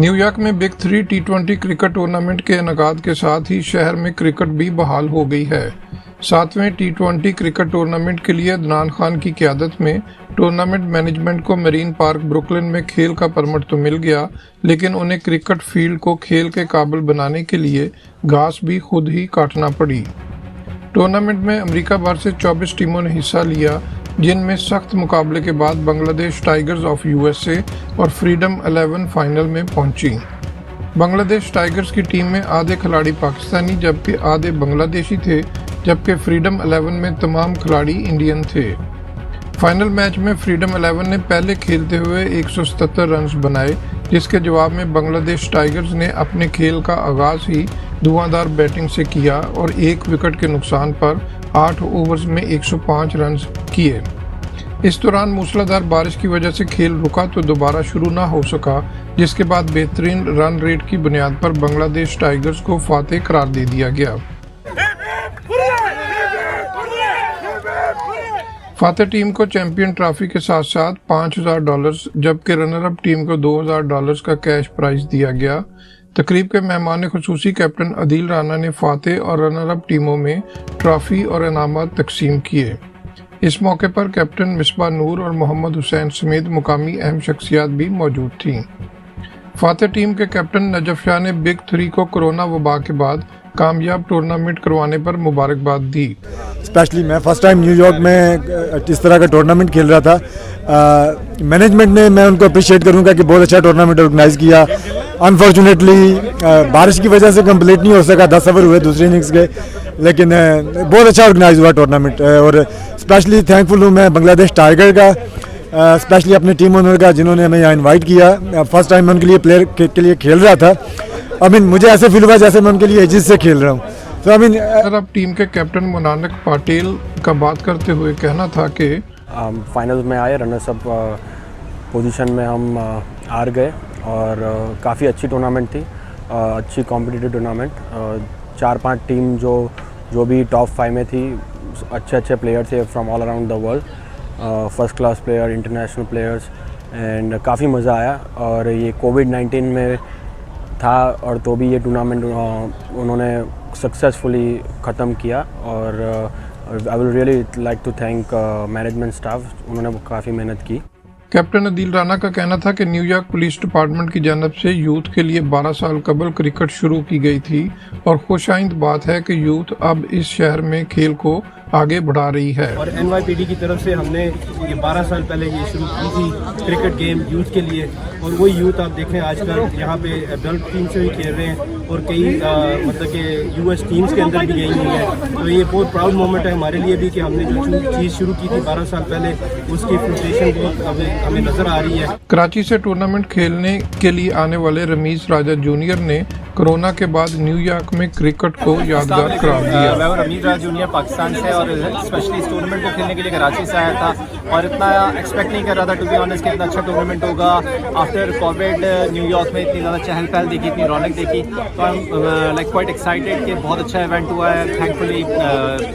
New York में big 3 T20 cricket tournament के इनेकाद के साथ ही शहर में क्रिकेट भी बहाल हो गई है। 7वें T20 क्रिकेट टूर्नामेंट के लिए अदनान खान की क़यादत में टूर्नामेंट मैनेजमेंट को मरीन पार्क ब्रुकलिन में खेल का परमिट तो मिल गया, लेकिन उन्हें क्रिकेट फील्ड को खेल के काबिल बनाने के लिए घास भी खुद ही काटना पड़ी। टूर्नामेंट में अमेरिका भर से 24 टीमों ने हिस्सा लिया, जिनमें सख्त मुकाबले के बाद बांग्लादेश टाइगर्स ऑफ यूएसए और फ्रीडम 11 फाइनल में पहुंची। बांग्लादेश टाइगर्स की टीम में आधे खिलाड़ी पाकिस्तानी जबकि आधे बांग्लादेशी थे, जबकि फ्रीडम 11 में तमाम खिलाड़ी इंडियन थे। फाइनल मैच में फ्रीडम 11 ने पहले खेलते हुए 177 रन बनाए, जिसके जवाब में बांग्लादेश टाइगर्स ने अपने खेल का आगाज ही धुआंधार बैटिंग से किया और 1 विकेट के नुकसान पर 8 ओवर्स में 105 रन किए। इस दौरान मूसलाधार बारिश की वजह से खेल रुका तो दोबारा शुरू ना हो सका, जिसके बाद बेहतरीन रन रेट की बुनियाद पर बांग्लादेश टाइगर्स को फातेह करार दे दिया गया। फातेह टीम को चैंपियन ट्रॉफी के साथ साथ $5000 जबकि रनर अप टीम को $2000 का कैश प्राइज दिया गया। तकरीब के मेहमान खुसूसी कैप्टन अदील राना ने फातेह और रनर अप टीमों में ट्रॉफी और इनामात तकसीम किए। इस मौके पर कैप्टन मिसबा नूर और मोहम्मद हुसैन समेत मुकामी अहम शख्सियात भी मौजूद थीं। फातेह टीम के कैप्टन नजफ शाह ने बिग 3 को कोरोना वबा के बाद कामयाब टूर्नामेंट करवाने पर मुबारकबाद दी। स्पेशली मैं फर्स्ट टाइम न्यूयॉर्क में इस तरह का टूर्नामेंट खेल रहा था। मैनेजमेंट ने, मैं उनको अप्रिशिएट करूंगा कि बहुत अच्छा टूर्नामेंट ऑर्गेनाइज किया। अनफॉर्चुनेटली बारिश की वजह से कंप्लीट नहीं हो सका, 10 ओवर हुए दूसरे इनिंग्स के, लेकिन बहुत अच्छा ऑर्गेनाइज हुआ टूर्नामेंट। और स्पेशली थैंकफुल हूँ मैं बांग्लादेश टाइगर का, स्पेशली अपनी टीम ओनर का, जिन्होंने हमें यहाँ इन्वाइट किया। फर्स्ट टाइम मैं उनके लिए प्लेयर के लिए खेल रहा था। मुझे ऐसे फील हुआ जैसे मैं उनके लिए एजिस से खेल रहा हूँ। अब टीम के कैप्टन मुनानक पाटिल का बात करते हुए कहना था कि फाइनल में आए, रनर्स अप पोजीशन में हम हार गए और काफ़ी अच्छी टूर्नामेंट थी, अच्छी कॉम्पिटिटिव टूर्नामेंट। 4-5 टीम जो भी टॉप 5 में थी, अच्छे प्लेयर थे from all around the world, first class player, international players, and काफ़ी मज़ा आया। और ये कोविड-19 में था और तो भी ये टूर्नामेंट उन्होंने सक्सेसफुली ख़त्म किया। और I will really like to thank management staff, उन्होंने काफ़ी मेहनत की। कैप्टन अदील राना का कहना था कि न्यूयॉर्क पुलिस डिपार्टमेंट की जानिब से यूथ के लिए 12 साल कबल क्रिकेट शुरू की गई थी और खुशाइंद बात है कि यूथ अब इस शहर में खेल को आगे बढ़ा रही है। और NYPD की तरफ से हमने ये 12 साल पहले ये शुरू की थी क्रिकेट गेम यूथ के लिए, और वही यूथ आप देखें आजकल यहाँ पे एडल्ट टीम से भी खेल रहे हैं और कई मतलब कि US टीम्स के अंदर भी गई हुई है। तो ये बहुत प्राउड मोमेंट है हमारे लिए भी कि हमने जो चीज़ शुरू की थी 12 साल पहले, उसकी फ्रस्ट्रेशन बहुत हमें नज़र आ रही है। कराची से टूर्नामेंट खेलने के लिए आने वाले रमीज राजा जूनियर ने कोरोना के बाद न्यूयॉर्क में क्रिकेट को यादगार करार दिया। मैं रमीज राजा जूनियर पाकिस्तान से और स्पेशली इस टूर्नामेंट को खेलने के लिए कराची से आया था और इतना एक्सपेक्ट नहीं कर रहा था टू बी ऑनेस्ट कि इतना अच्छा टूर्नामेंट होगा। आफ्टर कोविड न्यूयॉर्क में इतनी ज़्यादा चहल पहल देखी, इतनी रौनक देखी, तो I am like quite excited कि बहुत अच्छा इवेंट हुआ है। थैंकफुली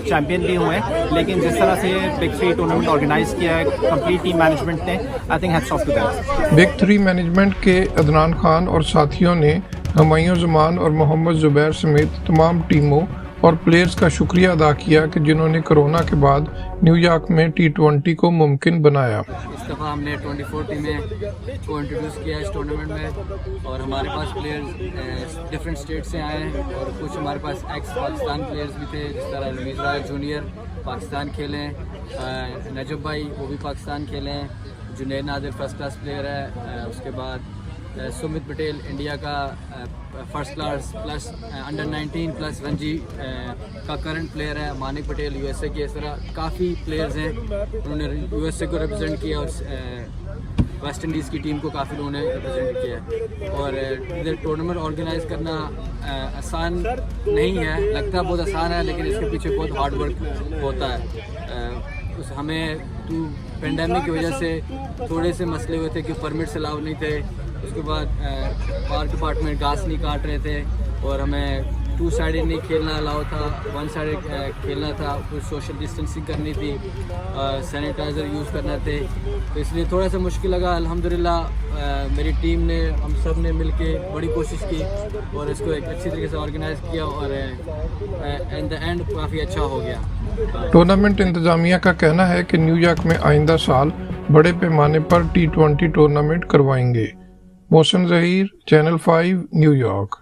चैम्पियन भी हुए हैं, लेकिन जिस तरह से बिग 3 टूर्नामेंट ऑर्गेनाइज किया है कंप्लीट टीम मैनेजमेंट ने, I think hats off to them. Big 3 management के अदनान खान और साथियों ने हुमायूं ज़मान और मोहम्मद जुबैर समेत तमाम टीमों और प्लेयर्स का शुक्रिया अदा किया कि जिन्होंने कोरोना के बाद न्यूयॉर्क में T20 को मुमकिन बनाया। इस दफ़ा हमने 24 टीमें को इंट्रोड्यूस किया इस टूर्नामेंट में और हमारे पास प्लेयर्स डिफरेंट स्टेट से आए हैं और कुछ हमारे पास एक्स पाकिस्तान प्लेयर्स भी थे, जिस तरह रमीज राजा जूनियर पाकिस्तान खेले हैं, नजब भाई वो भी पाकिस्तान खेले हैं, Junaid Nadir first class player है, उसके बाद सुमित पटेल इंडिया का first class plus under 19 plus Ranji का करंट प्लेयर है, मानिक पटेल USA के। इस तरह काफ़ी प्लेयर्स हैं, उन्होंने USA को रिप्रेजेंट किया और वेस्ट इंडीज़ की टीम को काफ़ी लोगों ने रिप्रेजेंट किया है। और इधर टूर्नामेंट ऑर्गेनाइज करना आसान नहीं है, लगता बहुत आसान है, लेकिन इसके पीछे बहुत हार्ड वर्क होता है। हमें पेंडेमिक की वजह से थोड़े से मसले हुए थे कि परमिट्स अलाउ नहीं थे, उसके बाद पार्क डिपार्टमेंट घास नहीं काट रहे थे और हमें 2 साइडेड नहीं खेलना अलाउ था, 1 साइडेड खेलना था, कुछ सोशल डिस्टेंसिंग करनी थी, सैनिटाइज़र यूज़ करना थे। तो इसलिए थोड़ा सा मुश्किल लगा। अल्हम्दुलिल्लाह मेरी टीम ने, हम सब ने मिलके बड़ी कोशिश की और इसको एक अच्छी तरीके से ऑर्गेनाइज किया और इन द एंड काफ़ी अच्छा हो गया। टूर्नामेंट इंतजामिया का कहना है कि न्यूयॉर्क में आइंदा साल बड़े पैमाने पर T20 टूर्नामेंट करवाएंगे। Mohsin Zaheer, channel 5, New York.